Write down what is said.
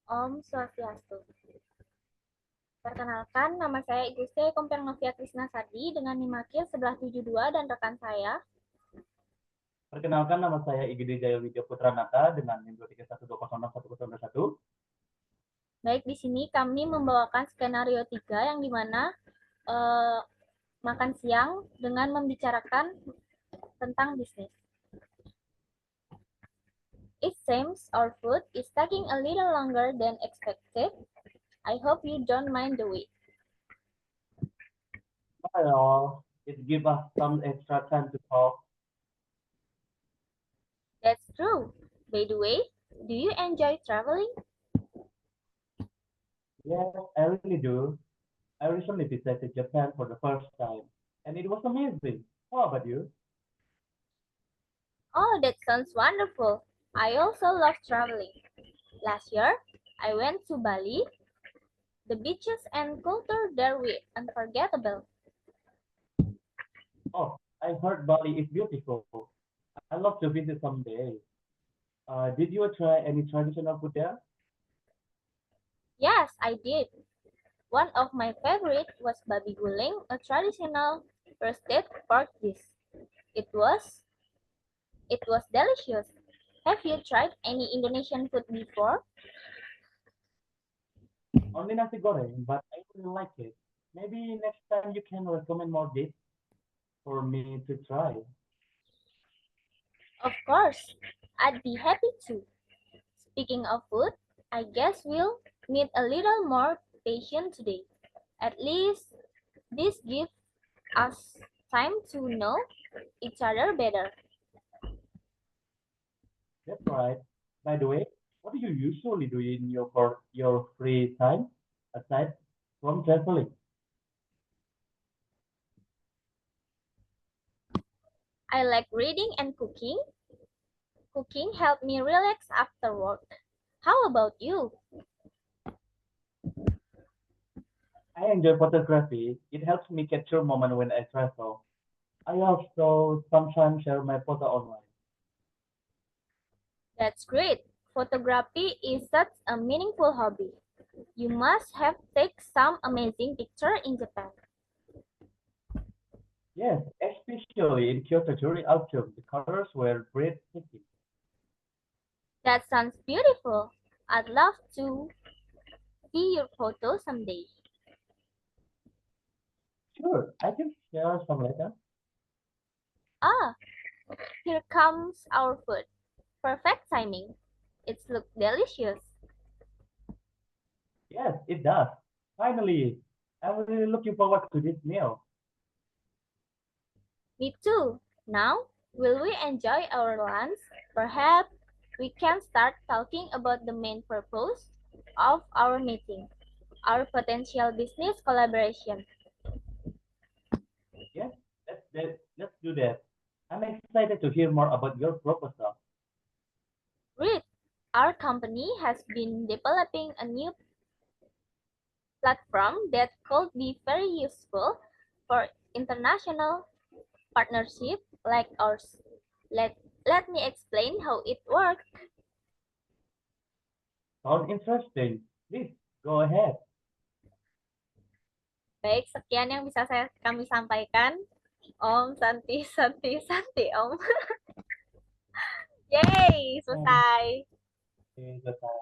Om Swastiastu. Perkenalkan, nama saya Iguste Kompernovia Krisnasari dengan NIM Akil 1172 dan rekan saya. Perkenalkan, nama saya IGD Jaya Widya Putra Nata dengan NIM 231206101. Baik, di sini kami membawakan skenario 3 yang dimana makan siang dengan membicarakan tentang bisnis. It seems our food is taking a little longer than expected. I hope you don't mind the wait. Well, it gives us some extra time to talk. That's true. By the way, do you enjoy traveling? Yes, I really do. I recently visited Japan for the first time, and it was amazing. How about you? Oh, that sounds wonderful. I also love traveling. Last year, I went to Bali. The beaches and culture there were unforgettable. Oh, I heard Bali is beautiful. I love to visit someday. Did you try any traditional food there? Yes, I did. One of my favorites was babi guling, a traditional roasted pork dish. It was it was delicious. Have you tried any Indonesian food before? Only nasi goreng, but I really like it. Maybe next time you can recommend more dishes for me to try. Of course, I'd be happy to. Speaking of food, I guess we'll need a little more patience today. At least this gives us time to know each other better. That's right. By the way, what do you usually do in your free time aside from traveling? I like reading and cooking. Cooking helps me relax after work. How about you? I enjoy photography. It helps me capture moments when I travel. I also sometimes share my photo online. That's great. Photography is such a meaningful hobby. You must have taken some amazing pictures in Japan. Yes, especially in Kyoto during autumn, the colors were breathtaking. That sounds beautiful. I'd love to see your photo someday. Sure, I can share some later. Ah, here comes our food. Perfect timing. It looks delicious. Yes, it does. Finally, I'm really looking forward to this meal. Me too. Now, will we enjoy our lunch? Perhaps we can start talking about the main purpose of our meeting, our potential business collaboration. Yes, let's do that. I'm excited to hear more about your proposal. Read, our company has been developing a new platform that could be very useful for international partnership like ours. Let, let me explain how it works. Sound interesting? Please go ahead. Baik, sekian yang bisa kami sampaikan. Om Santi Santi Santi Om. Yeay, Um, selesai. okay, goodbye.